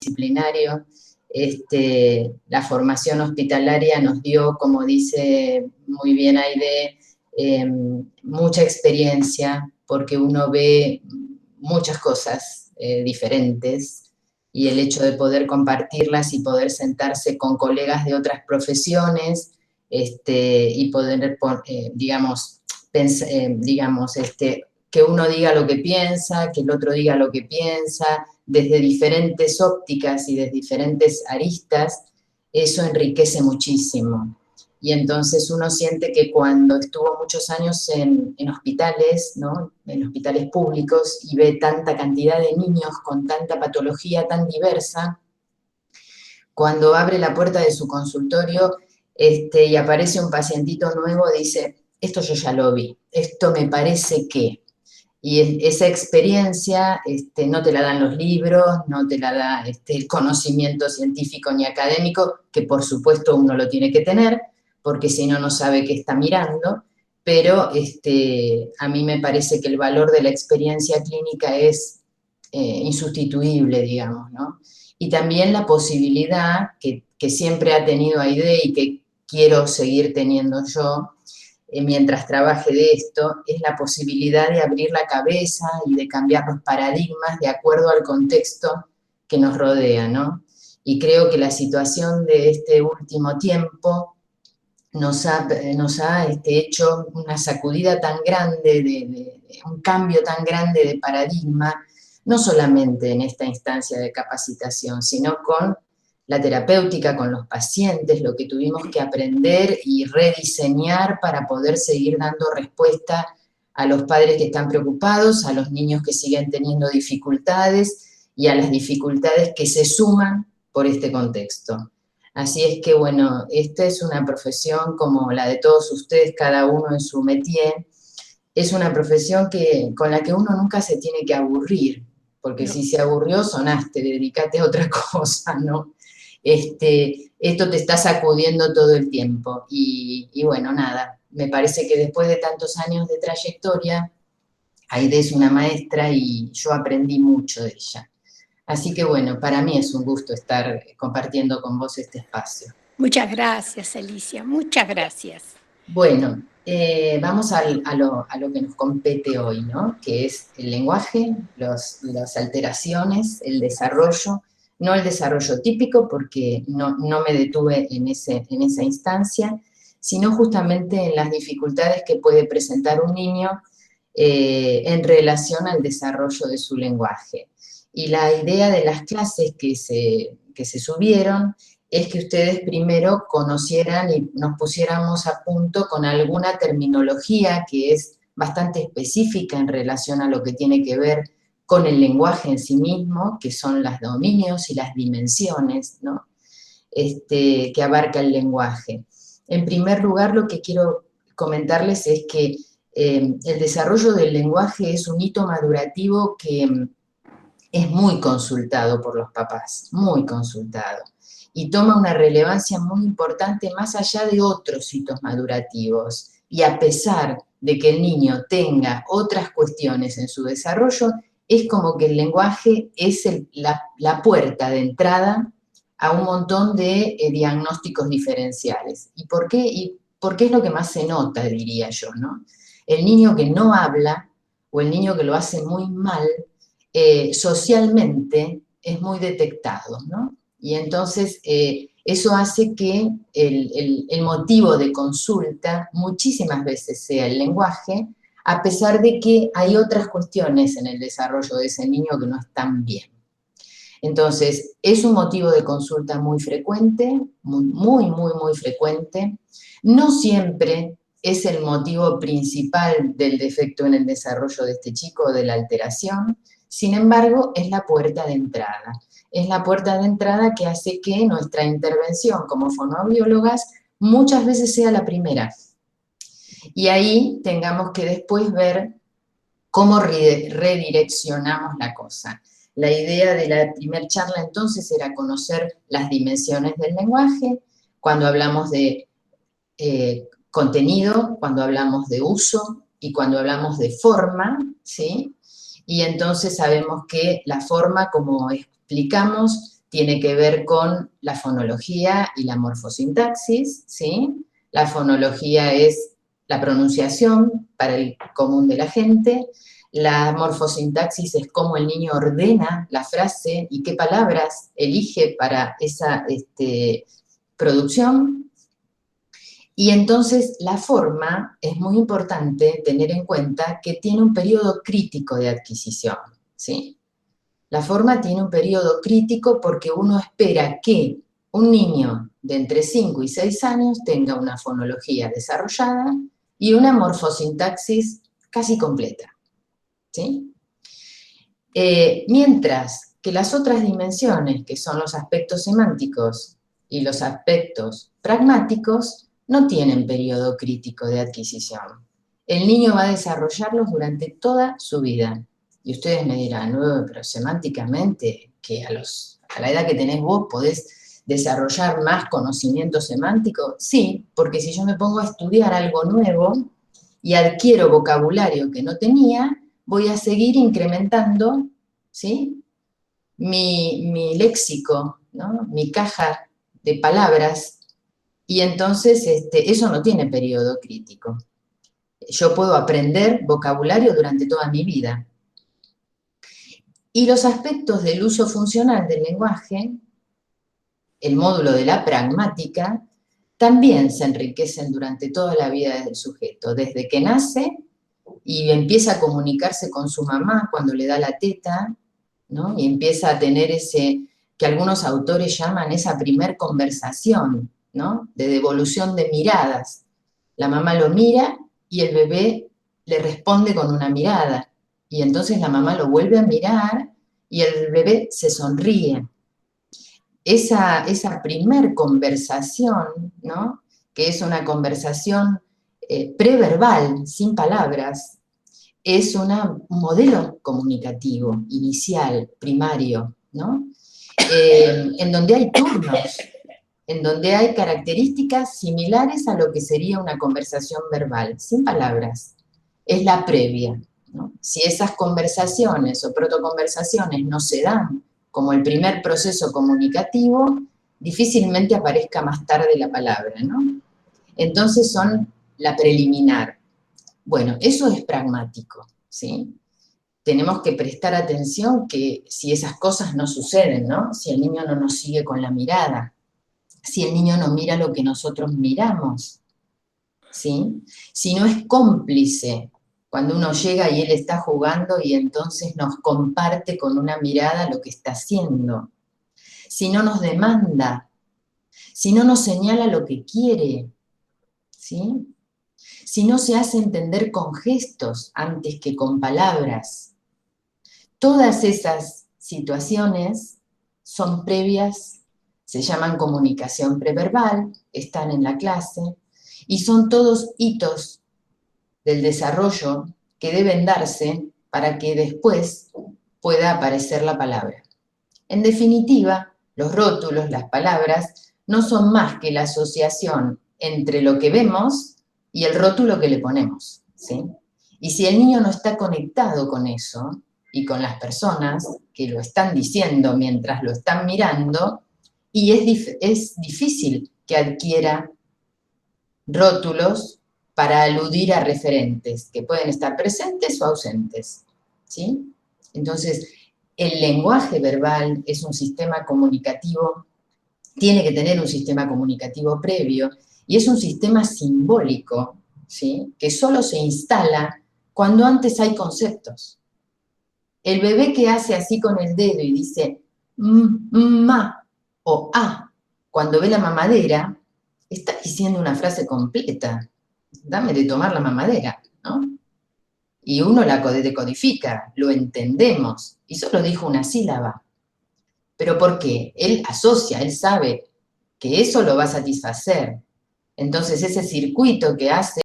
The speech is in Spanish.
disciplinario. La formación hospitalaria nos dio, como dice muy bien Aide, mucha experiencia, porque uno ve muchas cosas diferentes, y el hecho de poder compartirlas y poder sentarse con colegas de otras profesiones, y poder, digamos, que uno diga lo que piensa, que el otro diga lo que piensa, desde diferentes ópticas y desde diferentes aristas, eso enriquece muchísimo. Y entonces uno siente que cuando estuvo muchos años en hospitales, ¿no? En hospitales públicos, y ve tanta cantidad de niños con tanta patología tan diversa, cuando abre la puerta de su consultorio y aparece un pacientito nuevo, dice, esto yo ya lo vi, esto me parece que... Y esa experiencia no te la dan los libros, no te la da el conocimiento científico ni académico, que por supuesto uno lo tiene que tener, porque si no, no sabe qué está mirando, pero a mí me parece que el valor de la experiencia clínica es insustituible, digamos, ¿no? Y también la posibilidad que siempre ha tenido Aide y que quiero seguir teniendo yo, mientras trabaje de esto, es la posibilidad de abrir la cabeza y de cambiar los paradigmas de acuerdo al contexto que nos rodea, ¿no? Y creo que la situación de este último tiempo nos ha hecho una sacudida tan grande, un cambio tan grande de paradigma, no solamente en esta instancia de capacitación, sino con la terapéutica, con los pacientes, lo que tuvimos que aprender y rediseñar para poder seguir dando respuesta a los padres que están preocupados, a los niños que siguen teniendo dificultades y a las dificultades que se suman por este contexto. Así es que, bueno, esta es una profesión como la de todos ustedes, cada uno en su métier. Es una profesión con la que uno nunca se tiene que aburrir, porque no. Si se aburrió, sonaste, dedícate a otra cosa, ¿no? Esto te está sacudiendo todo el tiempo. Y bueno, nada, me parece que después de tantos años de trayectoria, Aide es una maestra y yo aprendí mucho de ella. Así que bueno, para mí es un gusto estar compartiendo con vos este espacio. Muchas gracias, Alicia, muchas gracias. Bueno, vamos a lo que nos compete hoy, ¿no? Que es el lenguaje, las alteraciones, el desarrollo, no el desarrollo típico, porque no me detuve en esa instancia, sino justamente en las dificultades que puede presentar un niño en relación al desarrollo de su lenguaje. Y la idea de las clases que se subieron es que ustedes primero conocieran y nos pusiéramos a punto con alguna terminología que es bastante específica en relación a lo que tiene que ver con el lenguaje en sí mismo, que son los dominios y las dimensiones, ¿no? Que abarca el lenguaje. En primer lugar, lo que quiero comentarles es que el desarrollo del lenguaje es un hito madurativo que es muy consultado por los papás, muy consultado, y toma una relevancia muy importante más allá de otros hitos madurativos. Y a pesar de que el niño tenga otras cuestiones en su desarrollo, es como que el lenguaje es la puerta de entrada a un montón de diagnósticos diferenciales. ¿Y por qué? Y porque es lo que más se nota, diría yo, ¿no? El niño que no habla o el niño que lo hace muy mal, socialmente es muy detectado, ¿no? Y entonces eso hace que el motivo de consulta muchísimas veces sea el lenguaje, a pesar de que hay otras cuestiones en el desarrollo de ese niño que no están bien. Entonces, es un motivo de consulta muy frecuente, muy frecuente. No siempre es el motivo principal del defecto en el desarrollo de este chico o de la alteración. Sin embargo, es la puerta de entrada. Es la puerta de entrada que hace que nuestra intervención como fonoaudiólogas muchas veces sea la primera. Y ahí tengamos que después ver cómo redireccionamos la cosa. La idea de la primera charla entonces era conocer las dimensiones del lenguaje, cuando hablamos de contenido, cuando hablamos de uso y cuando hablamos de forma, ¿sí? Y entonces sabemos que la forma, como explicamos, tiene que ver con la fonología y la morfosintaxis, ¿sí? La fonología es la pronunciación para el común de la gente, la morfosintaxis es cómo el niño ordena la frase y qué palabras elige para esa producción. Y entonces la forma es muy importante tener en cuenta que tiene un periodo crítico de adquisición, ¿sí? La forma tiene un periodo crítico porque uno espera que un niño de entre 5 y 6 años tenga una fonología desarrollada y una morfosintaxis casi completa, ¿sí? Mientras que las otras dimensiones, que son los aspectos semánticos y los aspectos pragmáticos, no tienen periodo crítico de adquisición. El niño va a desarrollarlos durante toda su vida. Y ustedes me dirán, no, pero semánticamente, que a la edad que tenés vos podés desarrollar más conocimiento semántico. Sí, porque si yo me pongo a estudiar algo nuevo y adquiero vocabulario que no tenía, voy a seguir incrementando, ¿sí? Mi léxico, ¿no? Mi caja de palabras, y entonces eso no tiene periodo crítico. Yo puedo aprender vocabulario durante toda mi vida. Y los aspectos del uso funcional del lenguaje, el módulo de la pragmática, también se enriquecen durante toda la vida del sujeto, desde que nace y empieza a comunicarse con su mamá cuando le da la teta, ¿no? Y empieza a tener ese, que algunos autores llaman esa primer conversación, ¿no? De devolución de miradas. La mamá lo mira y el bebé le responde con una mirada. Y entonces la mamá lo vuelve a mirar y el bebé se sonríe. Esa primer conversación, ¿no? Que es una conversación preverbal, sin palabras, es un modelo comunicativo, inicial, primario, ¿no? En donde hay turnos, en donde hay características similares a lo que sería una conversación verbal, sin palabras. Es la previa, ¿no? Si esas conversaciones o protoconversaciones no se dan como el primer proceso comunicativo, difícilmente aparezca más tarde la palabra, ¿no? Entonces son la preliminar. Bueno, eso es pragmático, ¿sí? Tenemos que prestar atención que si esas cosas no suceden, ¿no? Si el niño no nos sigue con la mirada, si el niño no mira lo que nosotros miramos, ¿sí? Si no es cómplice, cuando uno llega y él está jugando y entonces nos comparte con una mirada lo que está haciendo, si no nos demanda, si no nos señala lo que quiere, ¿sí? Si no se hace entender con gestos antes que con palabras. Todas esas situaciones son previas, se llaman comunicación preverbal, están en la clase, y son todos hitos del desarrollo que deben darse para que después pueda aparecer la palabra. En definitiva, los rótulos, las palabras, no son más que la asociación entre lo que vemos y el rótulo que le ponemos, ¿sí? Y si el niño no está conectado con eso y con las personas que lo están diciendo mientras lo están mirando, y es difícil que adquiera rótulos para aludir a referentes que pueden estar presentes o ausentes, ¿sí? Entonces, el lenguaje verbal es un sistema comunicativo, tiene que tener un sistema comunicativo previo, y es un sistema simbólico, ¿sí? Que solo se instala cuando antes hay conceptos. El bebé que hace así con el dedo y dice ma o a, cuando ve la mamadera, está diciendo una frase completa. Dame de tomar la mamadera, ¿no? Y uno la decodifica, lo entendemos, y solo dijo una sílaba. ¿Pero por qué? Él asocia, él sabe que eso lo va a satisfacer. Entonces ese circuito que hace